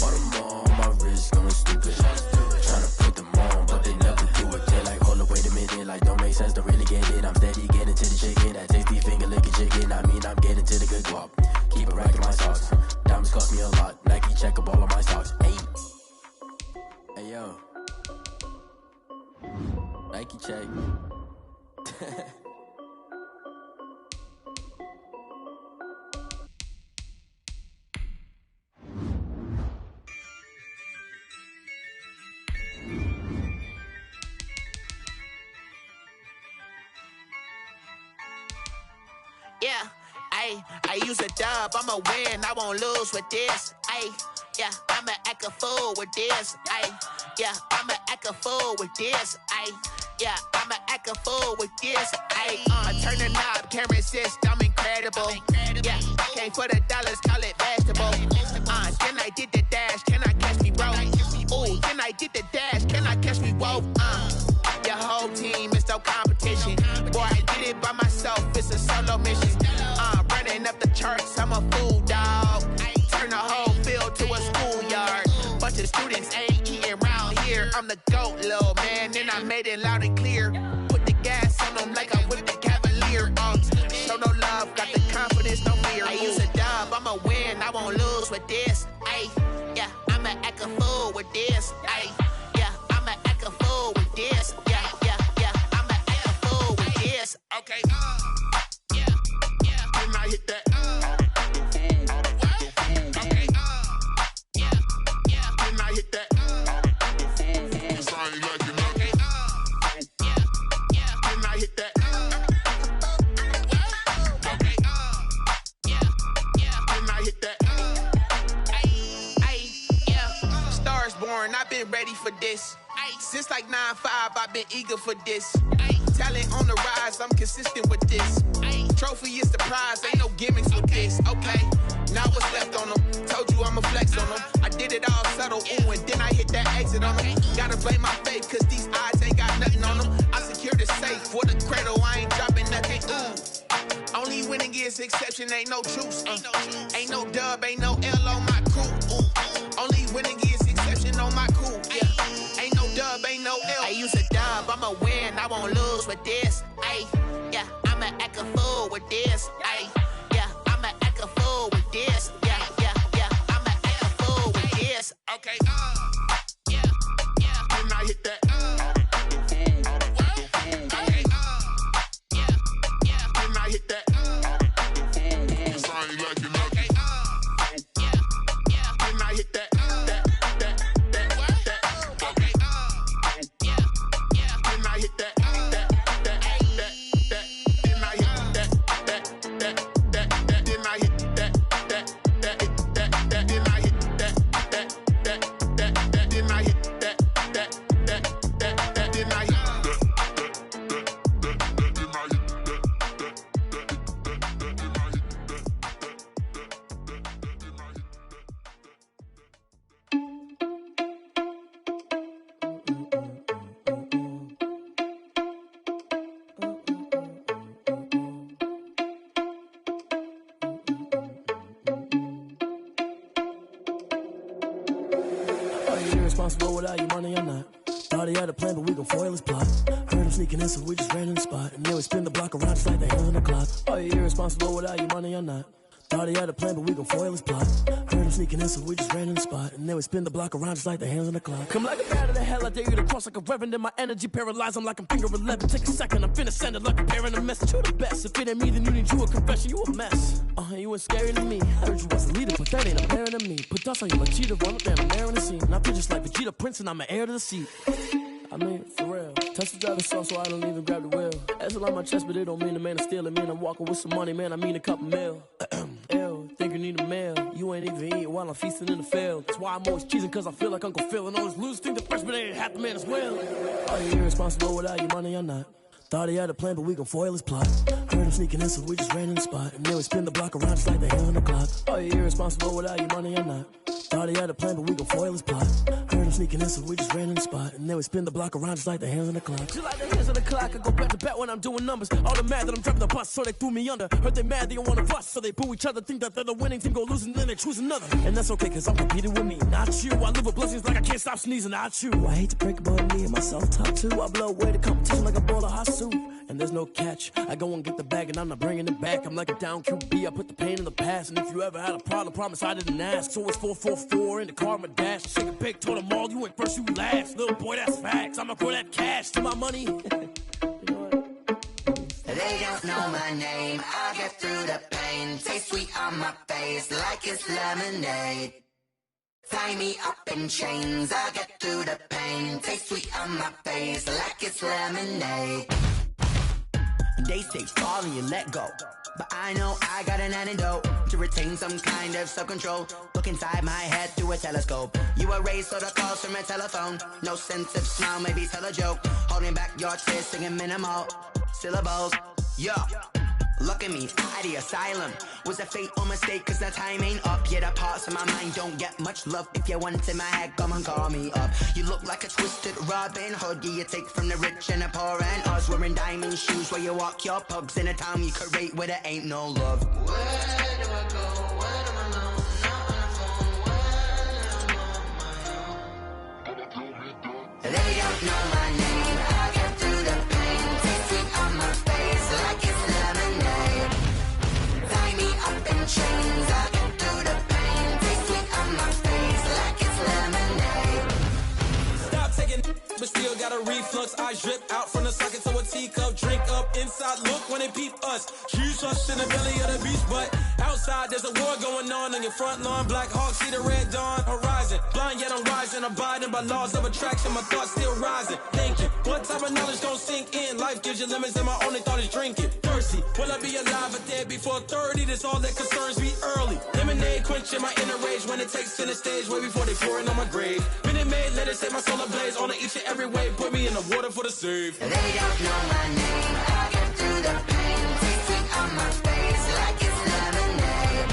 Audemars on my wrist, going stupid. Tryna put them on, but they never do it. They like, hold up, wait a minute, like don't make sense, don't really get it. I'm steady getting to the chicken, that tasty finger licking chicken. I mean, I'm getting to the good guap. Keep a rack in my socks. Diamonds cost me a lot. Nike check up all of my stocks. Hey yo, Nike check. Yeah, I use a dub, I'ma win, I won't lose with this. Yeah, I'ma act a fool with this. Yeah, I'ma act a fool with this. Yeah, I'ma act a fool with this. I turn the knob, camera assist, I'm incredible. Yeah, came for the dollars, call it vegetable. Then I did the dash, can I catch me, bro? Ooh, then I did the dash, can I catch me, whoa? Your whole team is no competition. Boy, I did it by myself, it's a solo mission. Running up the charts, I'm a fool, dog. Turn the whole field to a schoolyard. Bunch of students ain't eating round here. I'm the GOAT, little man, and I made it loud and clear. Put the gas on them like I'm with the Cavalier. Show no love, got the confidence, no fear. I use a dub, I'ma win, I won't lose with this. Yeah, I'ma act a fool with this. Yeah, I'ma act a fool with this. Yeah, I'ma act a fool with this. Okay, yeah, when I hit that. Okay, yeah, when I hit that. Cause I ain't like it. Okay, yeah, when I hit that. Okay, yeah, when I hit that. Yeah, Stars born, I've been ready for this. Since like 9-5, I've been eager for this. Talent on the rise, I'm consistent with this. Trophy is the prize, ain't no gimmicks with this. Okay, now what's left on them? Told you I'ma flex on them. I did it all subtle, ooh, and then I hit that exit on them. Gotta blame my faith, cause these odds ain't got nothing on them. I secure the safe for the cradle, I ain't dropping nothing, ooh. Only winning is exception, ain't no truce. Ain't no dub, ain't no L on my crew, ooh. Only winning is exception on my crew, yeah. Ain't no dub, ain't no L. I use a dub, I'ma win, I won't lose with this. Yeah, I'ma act a fool with this. Yeah, I'ma act a fool with this. Yeah, I'ma act a fool with this. Okay, yeah, when I hit that. Okay, yeah, when I hit that. Cause I ain't like it. Okay, yeah, when I hit that. When I hit that, you irresponsible without your money or not? Thought he had a plan, but we gon' foil his plot. Heard him sneaking in, so we just ran in the spot. And then we spin the block around just like the hands on the clock. Are you irresponsible without your money or not? Thought he had a plan, but we gon' foil his plot. Heard him sneaking in, so we just ran in the spot. And then we spin the block around just like the hands on the clock. Come like a bat of the hell, I dare you to cross like a reverend. In my energy paralyzed, I'm like I'm finger 11. Take a second, I'm finna send it like a parent a message. You the best, if it ain't me, then you need you a confession. You a mess, you ain't scary to me. I heard you was a leader, but that ain't apparent to me. Put dust on you like cheetah, run up there, I'm in the scene. And I feel just like Vegeta Prince, and I'm an heir to the seat. I mean, for real. Touch the driver's soft, so I don't even grab the wheel. That's on my chest, but it don't mean the man is stealing. Man, I'm walking with some money, man, I mean a couple mil. Ew, think you need a meal. You ain't even eating while I'm feasting in the field. That's why I'm always cheesing, cause I feel like Uncle Phil. And all this loose think the freshman ain't half the man as well. Are you irresponsible without your money or not? Thought he had a plan, but we gon' foil his plot. Heard him sneaking in, so we just ran in the spot. And then we spin the block around just like the hands on the clock. Are you irresponsible without your money or not? Thought he had a plan, but we gon' foil his plot. Heard him sneaking in, so we just ran in the spot. And then we spin the block around just like the hands on the clock. Just like the hands on the clock, I go back to back when I'm doing numbers. All the mad that I'm driving the bus, so they threw me under. Heard they mad, they don't wanna bust, so they boo each other. Think that they're the winning team, go losing, then they choose another. And that's okay, cause I'm competing with me, not you. I live with blessings like I can't stop sneezing, not you. I hate to break it, but me and myself top too. I blow away the competition like a bowl of hot soup. And there's no catch. I go and get the bag and I'm not bringing it back. I'm like a down QB, I put the pain in the past. And if you ever had a problem, promise I didn't ask. So it's 444 in the car, my dash. Shake a big, told them all, you ain't first, you last. Little boy, that's facts. I'ma throw that cash to my money. You know what? They don't know my name. I get through the pain. Taste sweet on my face like it's lemonade. Tie me up in chains. I get through the pain. Taste sweet on my face like it's lemonade. They say fall and you let go, but I know I got an antidote to retain some kind of self-control. Look inside my head through a telescope. You erase all the calls from a telephone. No sense of smile, maybe tell a joke. Holding back your tears, singing minimal syllables. Yeah, look at me, out the asylum. Was a fate or mistake, cause the time ain't up. Yet the parts of my mind don't get much love. If you want in my head, come and call me up. You look like a twisted Robin Hood. Yeah, you take from the rich and the poor and us. Wearing diamond shoes where you walk your pugs in a town you create where there ain't no love. Where do I go? When am I alone? Not on the phone. When I'm on my own. They don't know my name. I get through the pain. Taste sweet on my face like it's lemonade. Tie me up in chains. I get through the pain. Taste sweet on my face like it's lemonade. Stop taking, but still got a reflux. I drip out from the socket to a teacup. Drink up inside, look when they peep us. Choose us in the belly of the beast, but outside there's a war going on your front lawn. Black Hawk, see the red dawn horizon. Blind yet I'm rising, abiding by laws of attraction. My thoughts still rising, thinking what type of knowledge don't sink in? Life gives you limits and my only thought is drinking. Thirsty, will I be alive or dead before 30? That's all that concerns me early. Lemonade quenching my inner rage when it takes center stage way before they pouring on my grave. Minute Maid, let it set my soul ablaze on each and every way. Put me in the water for the save. They don't know my name. I get through the pain. Taste sweet on my face like it's lemonade.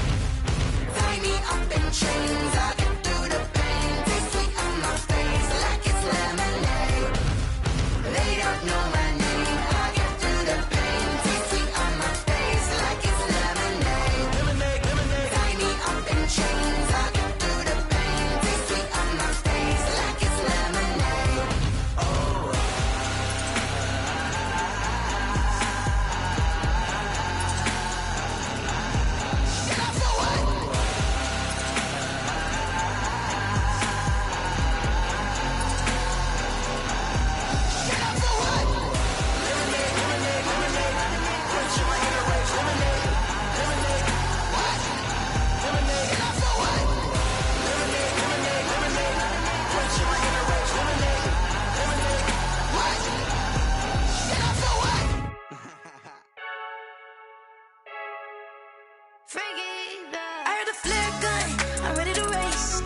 Tie me up in chains. I get through the pain. Taste sweet on my face like it's lemonade. They don't know my name. I get through the pain. Taste sweet on my face like it's lemonade. Lemonade, lemonade. Tie me up in chains. I get through the pain. Taste sweet on my face like it's lemonade. Oh. I heard the flare gun, I'm ready to race.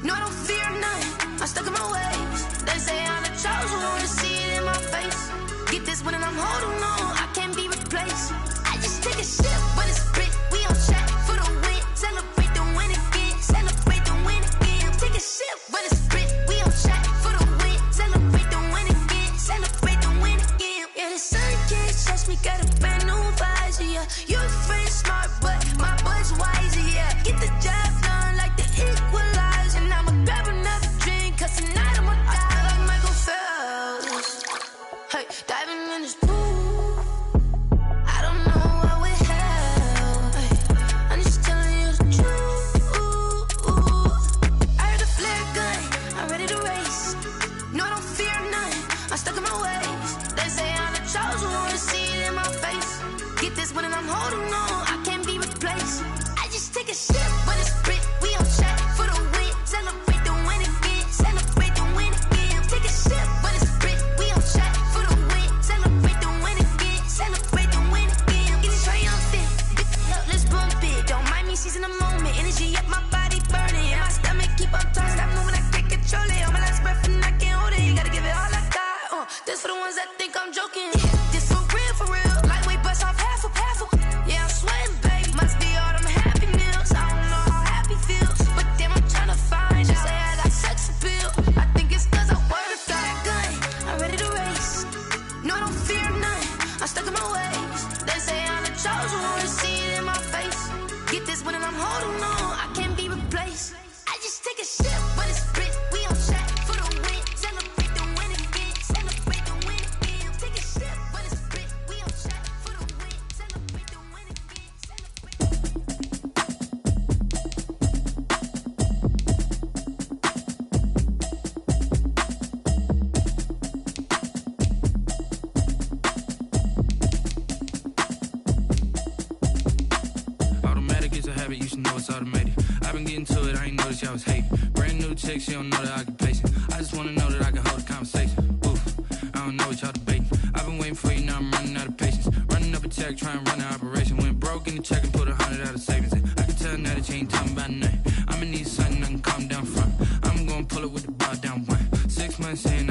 No, I don't fear none, I'm stuck in my ways. They say I'm the chosen one, see it in my face. Get this one and I'm holding on, I can't be replaced. I just take a sip when it's split, we on track for the win. Celebrate the win again, celebrate the win again. Take a sip when it's split, we on track for the win. Celebrate the win again, celebrate the win again. Yeah, the sun can't touch me, got a brand new visor, yeah. Your friend smart, but my boy's wiser, yeah. Get the job done like the equalizer. And I'ma grab another drink, cause this one and I'm holding on. I can't be replaced. I just take a sip, but it's Brit. We on track for the win. Celebrate the win again. Celebrate the win again. Take a sip, but it's Brit. We on track for the win. Celebrate the win again. Celebrate the win again. Get it triumphant. Let's bump it. Don't mind me seizing the moment. Energy up my body burning. And my stomach keep up tight. Stop moving, I can't control it. On my last breath and I can't hold it. You gotta give it all I got. This for the ones that think I'm joking. This for real, for real. Lightweight bust off half a. Yeah, I'm sweating, babe. Must be all them happy meals. I don't know how happy feels, but damn, I'm tryna find you. Say I got sex appeal. I think it's cause I work that gun. I'm ready to race. No, I don't fear nothing. I'm stuck in my ways. They say I'm the chosen one. See it in my face. Get this one and I'm holding on. I can't be replaced. I just take a sip, but it's Brit. We on track for the win. Celebrate the win again. Celebrate the win again. Take a sip, but it's Brit. We on track for the win. Celebrate the win again. Automatic is a habit, you should know it's automated. I've been getting to it, I ain't noticed y'all was hating. Brand new chick, she don't know that I can pace it. I just wanna know that I can hold a conversation. Oof, I don't know what y'all debating. I've been waiting for you, now I'm running out of patience. Running up a check, trying to run an operation. Went broke in the check and put 100 out of savings in. I can tell now that you ain't talking about nothing. I'ma need something I can calm down from. I'm gonna pull it with the bar down one. 6 months in,